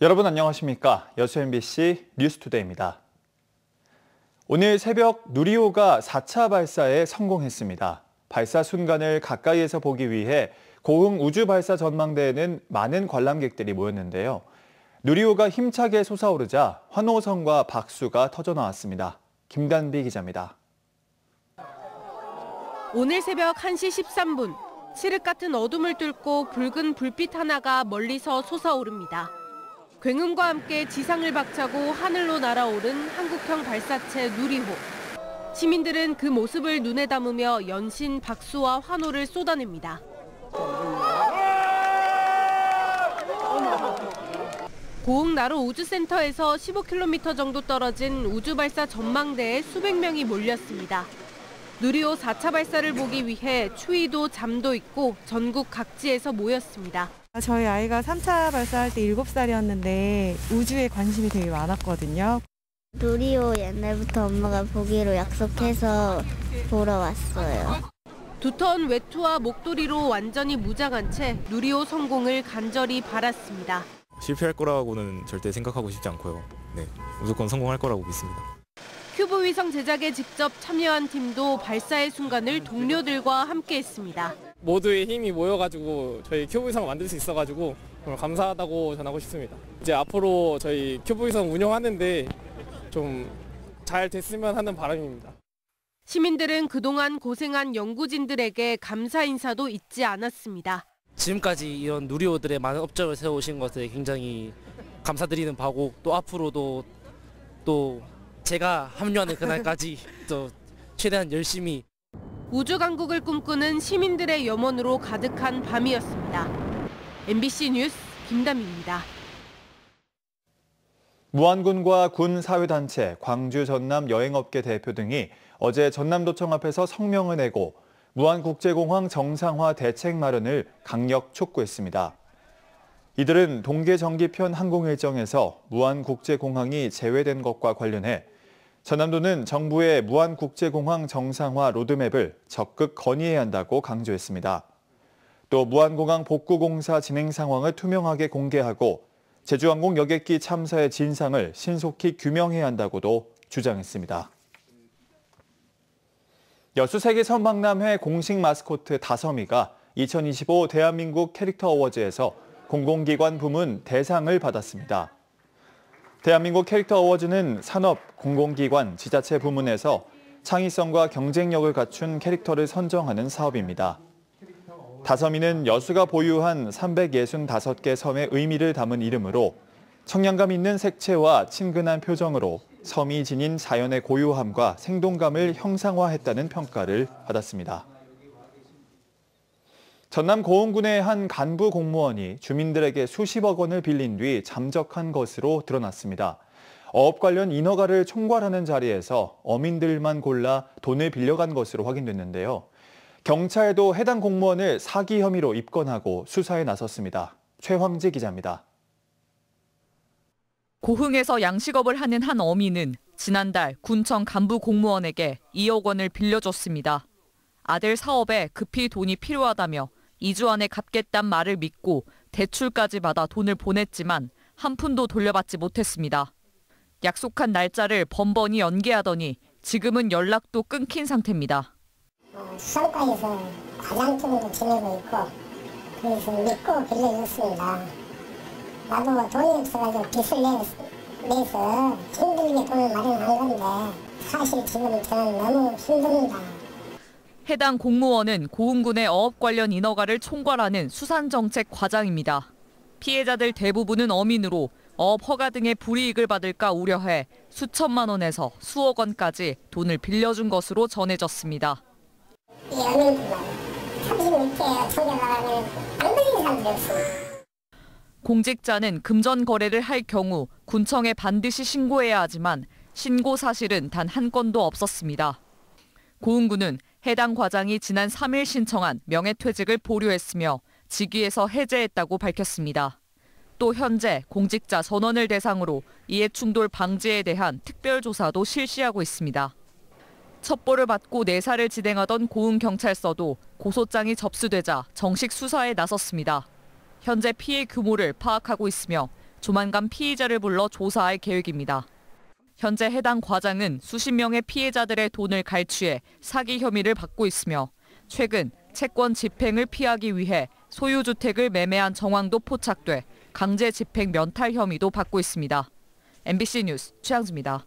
여러분 안녕하십니까? 여수 MBC 뉴스투데이입니다. 오늘 새벽 누리호가 4차 발사에 성공했습니다. 발사 순간을 가까이에서 보기 위해 고흥 우주발사 전망대에는 많은 관람객들이 모였는데요. 누리호가 힘차게 솟아오르자 환호성과 박수가 터져나왔습니다. 김단비 기자입니다. 오늘 새벽 1시 13분, 칠흑 같은 어둠을 뚫고 붉은 불빛 하나가 멀리서 솟아오릅니다. 굉음과 함께 지상을 박차고 하늘로 날아오른 한국형 발사체 누리호. 시민들은 그 모습을 눈에 담으며 연신 박수와 환호를 쏟아냅니다. 고흥 나로 우주센터에서 15km 정도 떨어진 우주발사 전망대에 수백 명이 몰렸습니다. 누리호 4차 발사를 보기 위해 추위도 잠도 있고 전국 각지에서 모였습니다. 저희 아이가 3차 발사할 때 7살이었는데 우주에 관심이 되게 많았거든요. 누리호 옛날부터 엄마가 보기로 약속해서 보러 왔어요. 두터운 외투와 목도리로 완전히 무장한 채 누리호 성공을 간절히 바랐습니다. 실패할 거라고는 절대 생각하고 싶지 않고요. 무조건 성공할 거라고 믿습니다. 큐브 위성 제작에 직접 참여한 팀도 발사의 순간을 동료들과 함께했습니다. 모두의 힘이 모여가지고 저희 큐브 위성을 만들 수 있어가지고 정말 감사하다고 전하고 싶습니다. 이제 앞으로 저희 큐브 위성 운영하는데 좀 잘 됐으면 하는 바람입니다. 시민들은 그동안 고생한 연구진들에게 감사 인사도 잊지 않았습니다. 지금까지 이런 누리호들의 많은 업적을 세우신 것에 굉장히 감사드리는 바고 또 앞으로도 또 제가 합류하는 그날까지 또 최대한 열심히 우주 강국을 꿈꾸는 시민들의 염원으로 가득한 밤이었습니다. MBC 뉴스 김담희입니다. 무안군과 군 사회단체, 광주 전남 여행업계 대표 등이 어제 전남도청 앞에서 성명을 내고 무안국제공항 정상화 대책 마련을 강력 촉구했습니다. 이들은 동계정기편 항공 일정에서 무안국제공항이 제외된 것과 관련해 전남도는 정부의 무안국제공항 정상화 로드맵을 적극 건의해야 한다고 강조했습니다. 또 무안공항 복구공사 진행 상황을 투명하게 공개하고 제주항공 여객기 참사의 진상을 신속히 규명해야 한다고도 주장했습니다. 여수 세계선박람회 공식 마스코트 다섬이가 2025 대한민국 캐릭터 어워즈에서 공공기관 부문 대상을 받았습니다. 대한민국 캐릭터 어워즈는 산업, 공공기관, 지자체 부문에서 창의성과 경쟁력을 갖춘 캐릭터를 선정하는 사업입니다. 다섬이는 여수가 보유한 365개 섬의 의미를 담은 이름으로 청량감 있는 색채와 친근한 표정으로 섬이 지닌 자연의 고요함과 생동감을 형상화했다는 평가를 받았습니다. 전남 고흥군의 한 간부 공무원이 주민들에게 수십억 원을 빌린 뒤 잠적한 것으로 드러났습니다. 어업 관련 인허가를 총괄하는 자리에서 어민들만 골라 돈을 빌려간 것으로 확인됐는데요. 경찰도 해당 공무원을 사기 혐의로 입건하고 수사에 나섰습니다. 최황지 기자입니다. 고흥에서 양식업을 하는 한 어민은 지난달 군청 간부 공무원에게 2억 원을 빌려줬습니다. 아들 사업에 급히 돈이 필요하다며 2주 안에 갚겠단 말을 믿고 대출까지 받아 돈을 보냈지만 한 푼도 돌려받지 못했습니다. 약속한 날짜를 번번이 연기하더니 지금은 연락도 끊긴 상태입니다. 수성과에서 과장팀으로 지내고 있고 그래서 믿고 빌려줬습니다. 나도 돈이 없어가지고 빚을 내서 힘들게 돈을 마련한 건데 사실 지금 저는 너무 힘듭니다. 해당 공무원은 고흥군의 어업 관련 인허가를 총괄하는 수산정책 과장입니다. 피해자들 대부분은 어민으로 어업 허가 등의 불이익을 받을까 우려해 수천만 원에서 수억 원까지 돈을 빌려준 것으로 전해졌습니다. 이 어민들만 36개 청결나가면 안 되는 사람들이 없습니다. 공직자는 금전 거래를 할 경우 군청에 반드시 신고해야 하지만 신고 사실은 단 한 건도 없었습니다. 고흥군은 해당 과장이 지난 3일 신청한 명예퇴직을 보류했으며 직위에서 해제했다고 밝혔습니다. 또 현재 공직자 전원을 대상으로 이해충돌 방지에 대한 특별조사도 실시하고 있습니다. 첩보를 받고 내사를 진행하던 고흥경찰서도 고소장이 접수되자 정식 수사에 나섰습니다. 현재 피해 규모를 파악하고 있으며 조만간 피의자를 불러 조사할 계획입니다. 현재 해당 과장은 수십 명의 피해자들의 돈을 갈취해 사기 혐의를 받고 있으며 최근 채권 집행을 피하기 위해 소유주택을 매매한 정황도 포착돼 강제 집행 면탈 혐의도 받고 있습니다. MBC 뉴스 최양주입니다.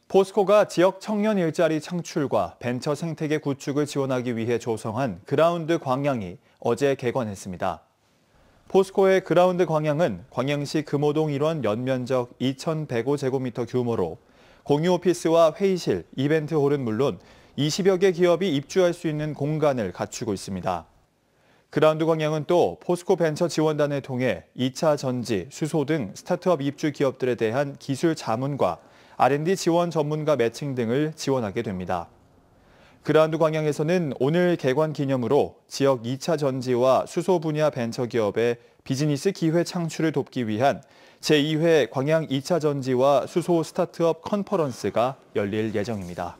포스코가 지역 청년 일자리 창출과 벤처 생태계 구축을 지원하기 위해 조성한 그라운드 광양이 어제 개관했습니다. 포스코의 그라운드 광양은 광양시 금호동 일원 연면적 2,105제곱미터 규모로 공유 오피스와 회의실, 이벤트홀은 물론 20여 개 기업이 입주할 수 있는 공간을 갖추고 있습니다. 그라운드 광양은 또 포스코 벤처 지원단을 통해 2차 전지, 수소 등 스타트업 입주 기업들에 대한 기술 자문과 R&D 지원 전문가 매칭 등을 지원하게 됩니다. 그라운드 광양에서는 오늘 개관 기념으로 지역 2차 전지와 수소 분야 벤처기업의 비즈니스 기회 창출을 돕기 위한 제2회 광양 2차 전지와 수소 스타트업 컨퍼런스가 열릴 예정입니다.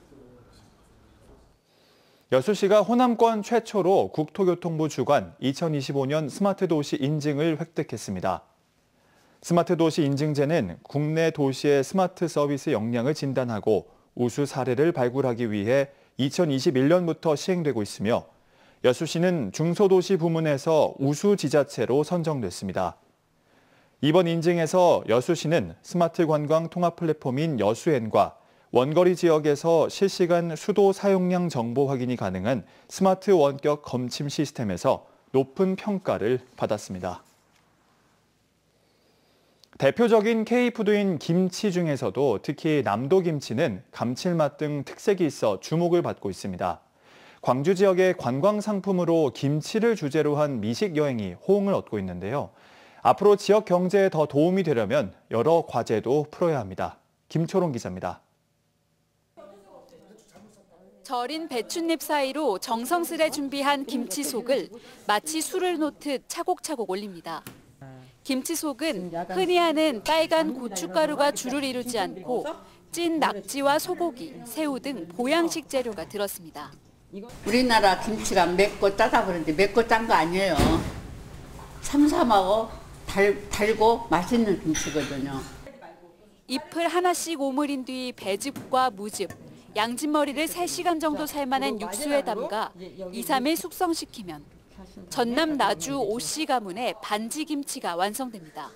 여수시가 호남권 최초로 국토교통부 주관 2025년 스마트 도시 인증을 획득했습니다. 스마트 도시 인증제는 국내 도시의 스마트 서비스 역량을 진단하고 우수 사례를 발굴하기 위해 2021년부터 시행되고 있으며 여수시는 중소도시 부문에서 우수 지자체로 선정됐습니다. 이번 인증에서 여수시는 스마트 관광 통합 플랫폼인 여수엔과 원거리 지역에서 실시간 수도 사용량 정보 확인이 가능한 스마트 원격 검침 시스템에서 높은 평가를 받았습니다. 대표적인 K푸드인 김치 중에서도 특히 남도 김치는 감칠맛 등 특색이 있어 주목을 받고 있습니다. 광주 지역의 관광 상품으로 김치를 주제로 한 미식 여행이 호응을 얻고 있는데요. 앞으로 지역 경제에 더 도움이 되려면 여러 과제도 풀어야 합니다. 김초롱 기자입니다. 절인 배춧잎 사이로 정성스레 준비한 김치 속을 마치 술을 놓듯 차곡차곡 올립니다. 김치 속은 흔히 하는 빨간 고춧가루가 주를 이루지 않고 찐 낙지와 소고기, 새우 등 보양식 재료가 들었습니다. 우리나라 김치가 맵고 짜다 그러는데 맵고 짠 거 아니에요. 삼삼하고 달고 맛있는 김치거든요. 잎을 하나씩 오므린 뒤 배즙과 무즙, 양진머리를 3시간 정도 삶아낸 육수에 담가 2, 3일 숙성시키면 전남 나주 오씨 가문의 반지김치가 완성됩니다.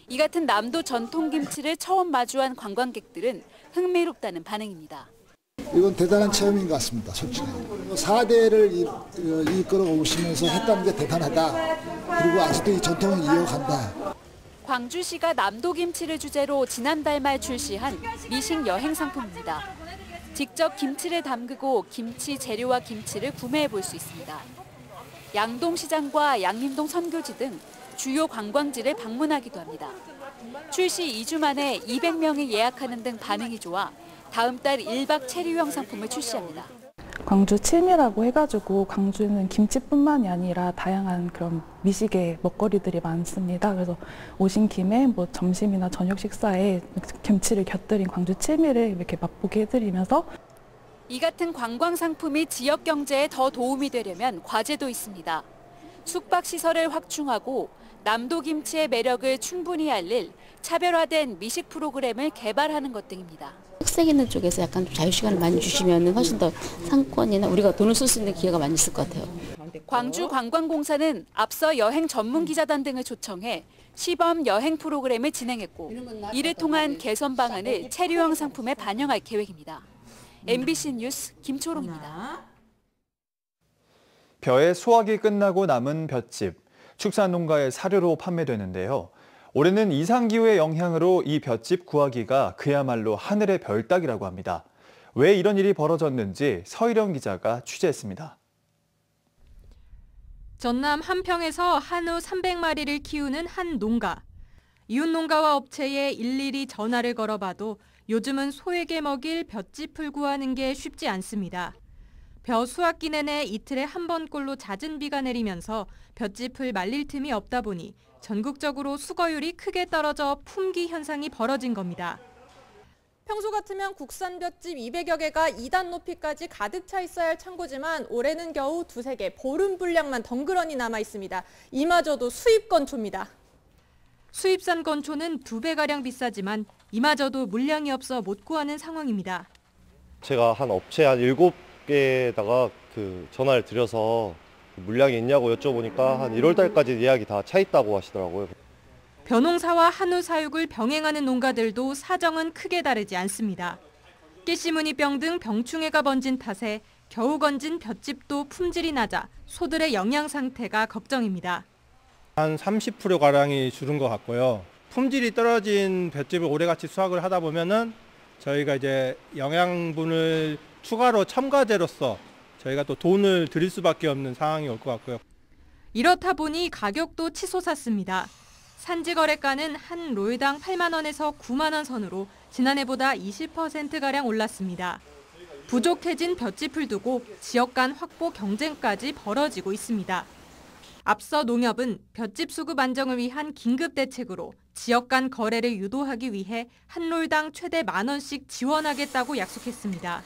이 같은 남도 전통김치를 처음 마주한 관광객들은 흥미롭다는 반응입니다. 이건 대단한 체험인 것 같습니다. 솔직히. 4대를 이끌어 오시면서 했다는 게 대단하다. 그리고 아직도 이 전통을 이어간다. 광주시가 남도김치를 주제로 지난달 말 출시한 미식 여행 상품입니다. 직접 김치를 담그고 김치 재료와 김치를 구매해 볼 수 있습니다. 양동시장과 양림동 선교지 등 주요 관광지를 방문하기도 합니다. 출시 2주 만에 200명이 예약하는 등 반응이 좋아 다음 달 1박 체류형 상품을 출시합니다. 광주 칠미라고 해가지고 광주는 김치뿐만이 아니라 다양한 그런 미식의 먹거리들이 많습니다. 그래서 오신 김에 뭐 점심이나 저녁 식사에 김치를 곁들인 광주 칠미를 이렇게 맛보게 해드리면서 이 같은 관광 상품이 지역 경제에 더 도움이 되려면 과제도 있습니다. 숙박시설을 확충하고 남도 김치의 매력을 충분히 알릴 차별화된 미식 프로그램을 개발하는 것 등입니다. 특색 있는 쪽에서 약간 자유시간을 많이 주시면 훨씬 더 상권이나 우리가 돈을 쓸 수 있는 기회가 많이 있을 것 같아요. 광주관광공사는 앞서 여행 전문 기자단 등을 초청해 시범 여행 프로그램을 진행했고 이를 통한 개선 방안을 체류형 상품에 반영할 계획입니다. MBC 뉴스 김초롱입니다. 벼의 수확이 끝나고 남은 볏짚, 축산농가의 사료로 판매되는데요. 올해는 이상기후의 영향으로 이 볏짚 구하기가 그야말로 하늘의 별 따기라고 합니다. 왜 이런 일이 벌어졌는지 서희령 기자가 취재했습니다. 전남 한평에서 한우 300마리를 키우는 한 농가. 이웃 농가와 업체에 일일이 전화를 걸어봐도 요즘은 소에게 먹일 볏짚을 구하는 게 쉽지 않습니다. 벼 수확기 내내 이틀에 한 번꼴로 잦은 비가 내리면서 볏짚을 말릴 틈이 없다 보니 전국적으로 수거율이 크게 떨어져 품귀 현상이 벌어진 겁니다. 평소 같으면 국산 볏짚 200여 개가 2단 높이까지 가득 차 있어야 할 창고지만 올해는 겨우 2~3개, 보름 분량만 덩그러니 남아 있습니다. 이마저도 수입 건초입니다. 수입산 건초는 2배가량 비싸지만 이마저도 물량이 없어 못 구하는 상황입니다. 제가 한 업체 한 7개에다가 전화를 드려서 물량이 있냐고 여쭤보니까 한 1월 달까지 예약이 다 차 있다고 하시더라고요. 벼농사와 한우 사육을 병행하는 농가들도 사정은 크게 다르지 않습니다. 깨씨무늬병 등 병충해가 번진 탓에 겨우 건진 볏짚도 품질이 낮아 소들의 영양 상태가 걱정입니다. 한 30%가량이 줄은 것 같고요. 품질이 떨어진 볏짚을 오래같이 수확을 하다 보면은 저희가 이제 영양분을 추가로 첨가제로서 저희가 또 돈을 들일 수밖에 없는 상황이 올 것 같고요. 이렇다 보니 가격도 치솟았습니다. 산지 거래가는 한 롤당 8만 원에서 9만 원 선으로 지난해보다 20%가량 올랐습니다. 부족해진 볏짚을 두고 지역 간 확보 경쟁까지 벌어지고 있습니다. 앞서 농협은 볏짚 수급 안정을 위한 긴급 대책으로 지역 간 거래를 유도하기 위해 한 롤당 최대 1만 원씩 지원하겠다고 약속했습니다.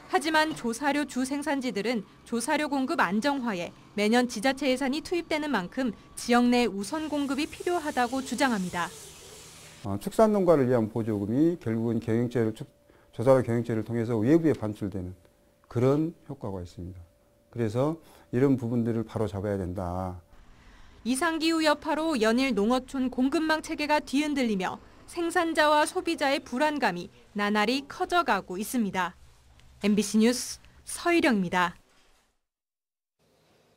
하지만 조사료 주 생산지들은 조사료 공급 안정화에 매년 지자체 예산이 투입되는 만큼 지역 내 우선 공급이 필요하다고 주장합니다. 축산농가를 위한 보조금이 결국은 조사료 경영제를 통해서 외부에 반출되는 그런 효과가 있습니다. 그래서 이런 부분들을 바로 잡아야 된다. 이상기후 여파로 연일 농어촌 공급망 체계가 뒤흔들리며 생산자와 소비자의 불안감이 나날이 커져가고 있습니다. MBC 뉴스 서희령입니다.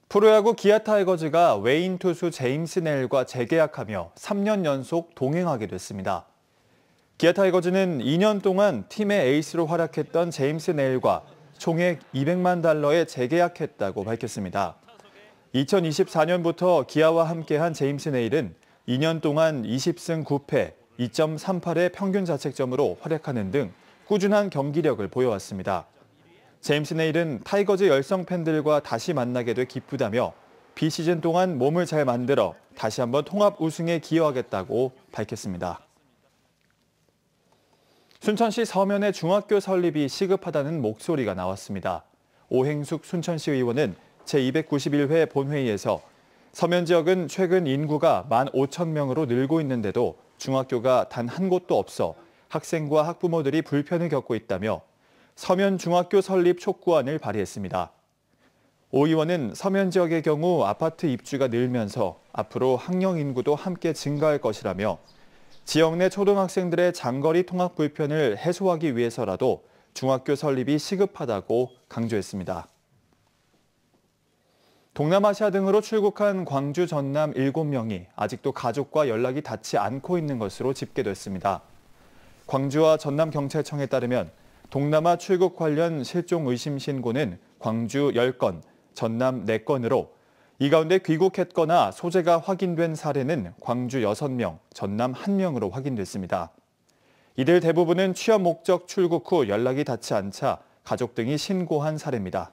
프로야구 기아 타이거즈가 외인 투수 제임스 넬과 재계약하며 3년 연속 동행하게 됐습니다. 기아 타이거즈는 2년 동안 팀의 에이스로 활약했던 제임스 넬과 총액 $200만 달러에 재계약했다고 밝혔습니다. 2024년부터 기아와 함께한 제임스 네일은 2년 동안 20승 9패, 2.38의 평균 자책점으로 활약하는 등 꾸준한 경기력을 보여왔습니다. 제임스 네일은 타이거즈 열성 팬들과 다시 만나게 돼 기쁘다며 비시즌 동안 몸을 잘 만들어 다시 한번 통합 우승에 기여하겠다고 밝혔습니다. 순천시 서면의 중학교 설립이 시급하다는 목소리가 나왔습니다. 오행숙 순천시 의원은 제291회 본회의에서 서면 지역은 최근 인구가 15,000명으로 늘고 있는데도 중학교가 단 한 곳도 없어 학생과 학부모들이 불편을 겪고 있다며 서면 중학교 설립 촉구안을 발의했습니다. 오 의원은 서면 지역의 경우 아파트 입주가 늘면서 앞으로 학령 인구도 함께 증가할 것이라며 지역 내 초등학생들의 장거리 통학 불편을 해소하기 위해서라도 중학교 설립이 시급하다고 강조했습니다. 동남아시아 등으로 출국한 광주 전남 7명이 아직도 가족과 연락이 닿지 않고 있는 것으로 집계됐습니다. 광주와 전남경찰청에 따르면 동남아 출국 관련 실종 의심 신고는 광주 10건, 전남 4건으로 이 가운데 귀국했거나 소재가 확인된 사례는 광주 6명, 전남 1명으로 확인됐습니다. 이들 대부분은 취업 목적 출국 후 연락이 닿지 않자 가족 등이 신고한 사례입니다.